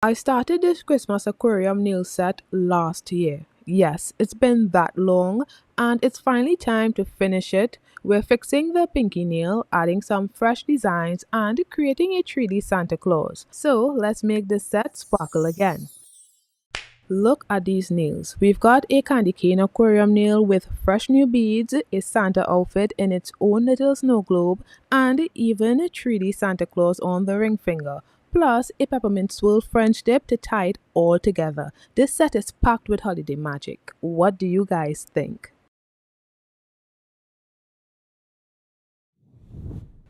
I started this Christmas aquarium nail set last year. Yes, it's been that long, and it's finally time to finish it. We're fixing the pinky nail, adding some fresh designs, and creating a 3D Santa Claus. So let's make this set sparkle again. Look at these nails. We've got a candy cane aquarium nail with fresh new beads, a Santa outfit in its own little snow globe, and even a 3D Santa Claus on the ring finger. Plus, a peppermint swirl French dip to tie it all together. This set is packed with holiday magic. What do you guys think?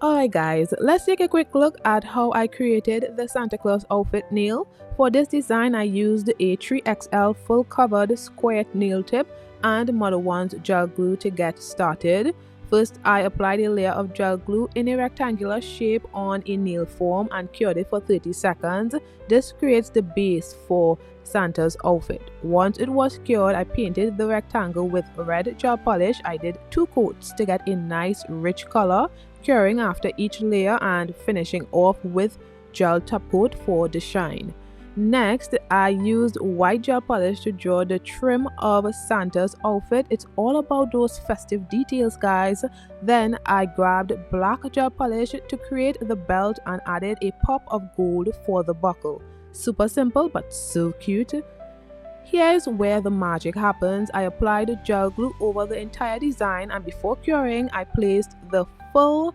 Alright guys, let's take a quick look at how I created the Santa Claus outfit nail. For this design I used a 3XL full covered square nail tip and Mother One's gel glue to get started. First I applied a layer of gel glue in a rectangular shape on a nail form and cured it for 30 seconds. This creates the base for Santa's outfit. Once it was cured, I painted the rectangle with red gel polish. I did 2 coats to get a nice rich color, curing after each layer and finishing off with gel top coat for the shine. Next, I used white gel polish to draw the trim of Santa's outfit. It's all about those festive details, guys. Then I grabbed black gel polish to create the belt and added a pop of gold for the buckle. Super simple but so cute. Here's where the magic happens. I applied gel glue over the entire design, and before curing I placed the full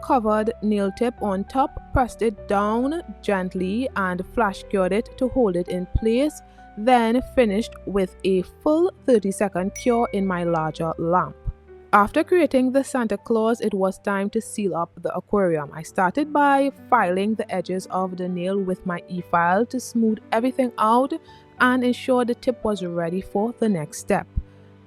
covered nail tip on top, pressed it down gently and flash cured it to hold it in place, then finished with a full 30-second cure in my larger lamp. After creating the Santa Claus, it was time to seal up the aquarium. I started by filing the edges of the nail with my e-file to smooth everything out and ensure the tip was ready for the next step.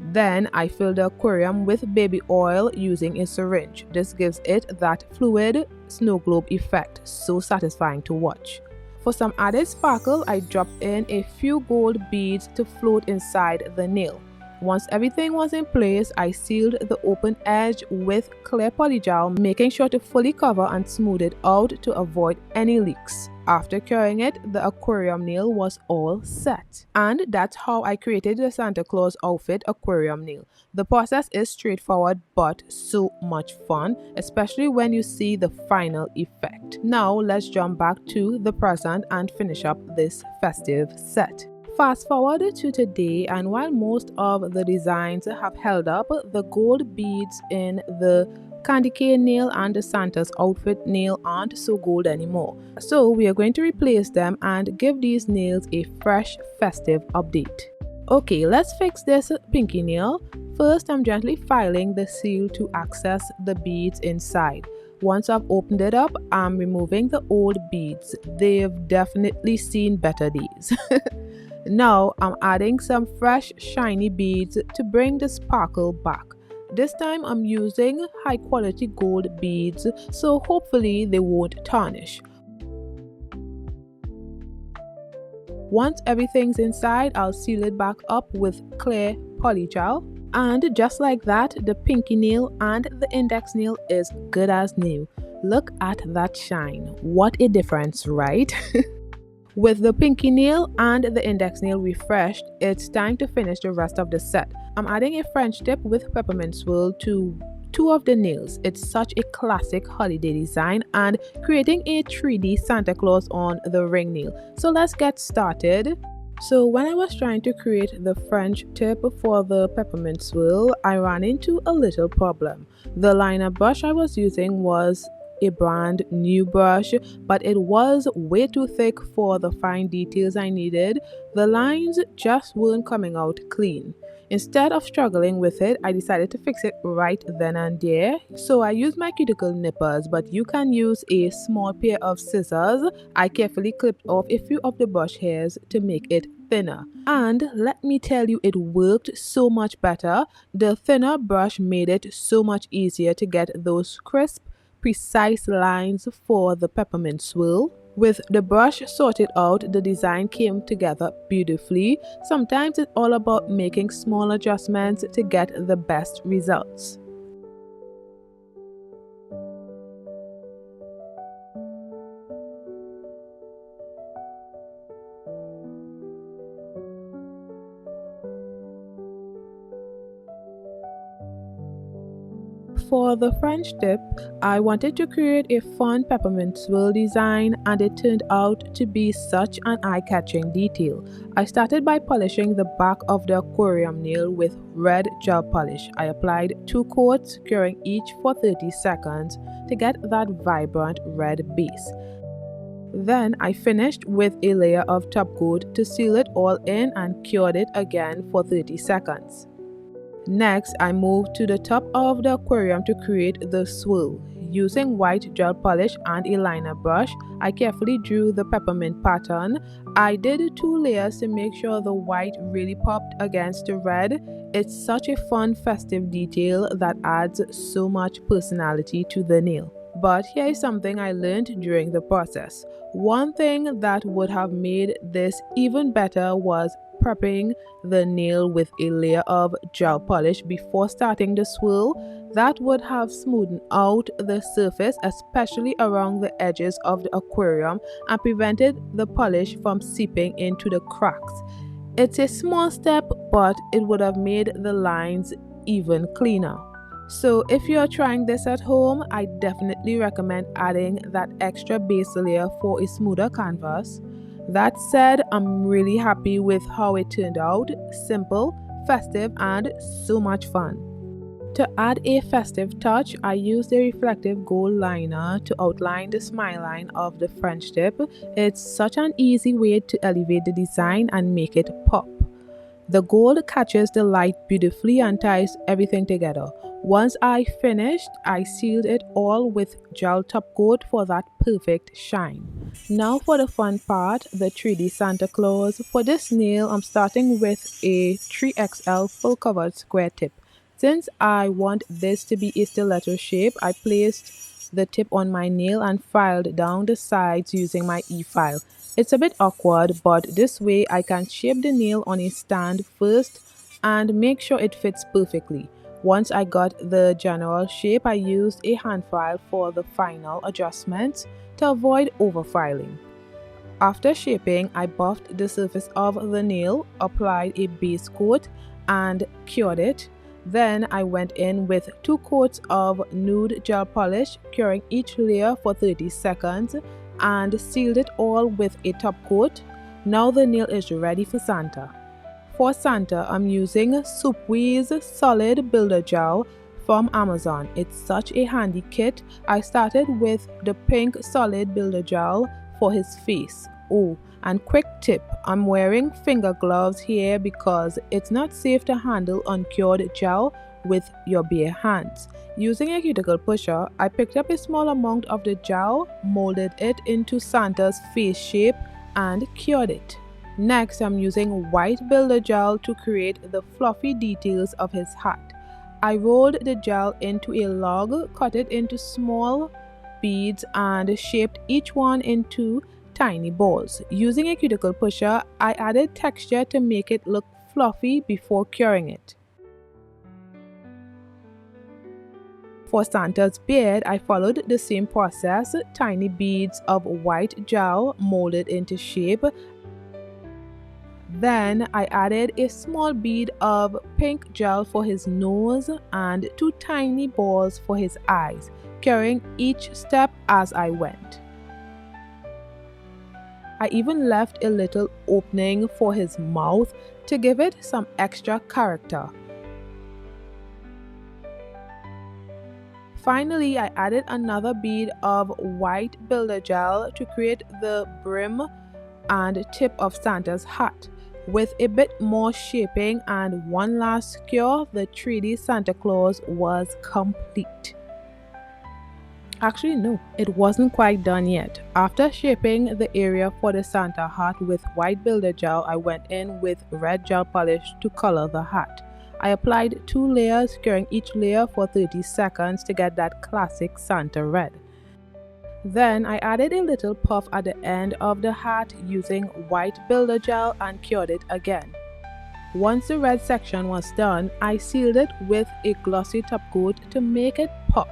Then I filled the aquarium with baby oil using a syringe. This gives it that fluid snow globe effect, so satisfying to watch. For some added sparkle, I dropped in a few gold beads to float inside the nail. Once everything was in place, I sealed the open edge with clear polygel, making sure to fully cover and smooth it out to avoid any leaks. After curing it, the aquarium nail was all set. And that's how I created the Santa Claus outfit aquarium nail. The process is straightforward but so much fun, especially when you see the final effect. Now let's jump back to the present and finish up this festive set. Fast forward to today, and while most of the designs have held up, the gold beads in the candy cane nail and the Santa's outfit nail aren't so gold anymore. So we are going to replace them and give these nails a fresh festive update. Okay, let's fix this pinky nail. First, I'm gently filing the seal to access the beads inside. Once I've opened it up, I'm removing the old beads. They've definitely seen better days. Now I'm adding some fresh shiny beads to bring the sparkle back. This time I'm using high quality gold beads, so hopefully they won't tarnish. Once everything's inside, I'll seal it back up with clear polygel. And just like that, the pinky nail and the index nail is good as new. Look at that shine. What a difference, right? With the pinky nail and the index nail refreshed, it's time to finish the rest of the set. I'm adding a French tip with Peppermint Swirl to 2 of the nails. It's such a classic holiday design and creating a 3D Santa Claus on the ring nail. So let's get started. So when I was trying to create the French tip for the Peppermint Swirl, I ran into a little problem. The liner brush I was using was a brand new brush, but it was way too thick for the fine details I needed. The lines just weren't coming out clean. Instead of struggling with it, I decided to fix it right then and there. So I used my cuticle nippers, but you can use a small pair of scissors. I carefully clipped off a few of the brush hairs to make it thinner. And let me tell you, it worked so much better. The thinner brush made it so much easier to get those crisp, precise lines for the peppermint swirl. With the brush sorted out, the design came together beautifully. Sometimes it's all about making small adjustments to get the best results. For the French tip, I wanted to create a fun peppermint swirl design, and it turned out to be such an eye-catching detail. I started by polishing the back of the aquarium nail with red gel polish. I applied 2 coats, curing each for 30 seconds to get that vibrant red base. Then I finished with a layer of top coat to seal it all in and cured it again for 30 seconds. Next, I moved to the top of the aquarium to create the swirl. Using white gel polish and a liner brush, I carefully drew the peppermint pattern. I did 2 layers to make sure the white really popped against the red. It's such a fun festive detail that adds so much personality to the nail. But here is something I learned during the process. One thing that would have made this even better was prepping the nail with a layer of gel polish before starting the swirl. That would have smoothed out the surface, especially around the edges of the aquarium, and prevented the polish from seeping into the cracks. It's a small step, but it would have made the lines even cleaner. So if you are trying this at home, I definitely recommend adding that extra base layer for a smoother canvas. That said, I'm really happy with how it turned out. Simple, festive, and so much fun. To add a festive touch, I used a reflective gold liner to outline the smile line of the French tip. It's such an easy way to elevate the design and make it pop. The gold catches the light beautifully and ties everything together. Once I finished, I sealed it all with gel top coat for that perfect shine. Now for the fun part, the 3D Santa Claus. For this nail, I'm starting with a 3XL full covered square tip. Since I want this to be a stiletto shape, I placed the tip on my nail and filed down the sides using my e-file. It's a bit awkward, but this way I can shape the nail on a stand first and make sure it fits perfectly. Once I got the general shape, I used a hand file for the final adjustments to avoid overfiling. After shaping, I buffed the surface of the nail, applied a base coat, and cured it. Then I went in with 2 coats of nude gel polish, curing each layer for 30 seconds, and sealed it all with a top coat. Now the nail is ready for Santa. For Santa, I'm using Soupwee's Solid Builder Gel from Amazon. It's such a handy kit. I started with the pink Solid Builder Gel for his face. Oh, and quick tip, I'm wearing finger gloves here because it's not safe to handle uncured gel with your bare hands. Using a cuticle pusher, I picked up a small amount of the gel, molded it into Santa's face shape, and cured it. Next, I'm using white builder gel to create the fluffy details of his hat. I rolled the gel into a log, cut it into small beads, and shaped each one into tiny balls. Using a cuticle pusher, I added texture to make it look fluffy before curing it. For Santa's beard, I followed the same process, tiny beads of white gel molded into shape. Then I added a small bead of pink gel for his nose and 2 tiny balls for his eyes, curing each step as I went. I even left a little opening for his mouth to give it some extra character. Finally, I added another bead of white builder gel to create the brim and tip of Santa's hat. With a bit more shaping and one last cure, the 3D Santa Claus was complete. Actually, no, it wasn't quite done yet. After shaping the area for the Santa hat with white builder gel, I went in with red gel polish to color the hat. I applied 2 layers, curing each layer for 30 seconds to get that classic Santa red. Then I added a little puff at the end of the hat using white builder gel and cured it again. Once the red section was done, I sealed it with a glossy top coat to make it pop.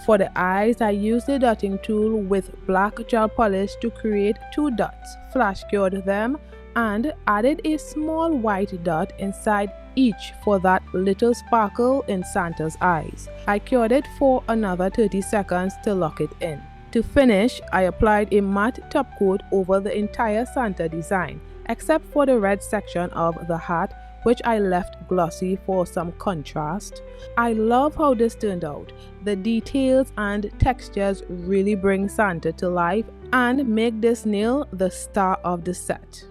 For the eyes, I used the dotting tool with black gel polish to create 2 dots, flash cured them, and added a small white dot inside each for that little sparkle in Santa's eyes. I cured it for another 30 seconds to lock it in. To finish, I applied a matte top coat over the entire Santa design, except for the red section of the hat, which I left glossy for some contrast. I love how this turned out. The details and textures really bring Santa to life and make this nail the star of the set.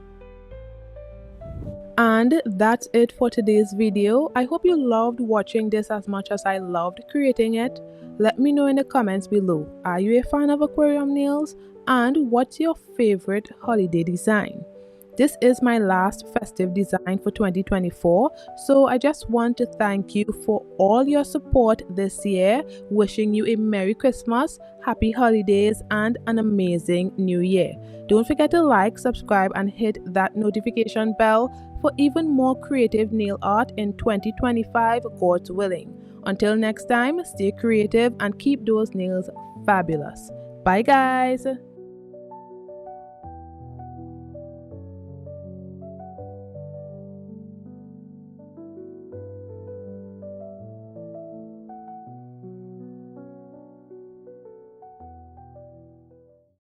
And that's it for today's video. I hope you loved watching this as much as I loved creating it. Let me know in the comments below. Are you a fan of aquarium nails? And what's your favorite holiday design? This is my last festive design for 2024, so I just want to thank you for all your support this year, wishing you a Merry Christmas, Happy Holidays, and an amazing New Year. Don't forget to like, subscribe, and hit that notification bell for even more creative nail art in 2025, God's willing. Until next time, stay creative and keep those nails fabulous. Bye guys!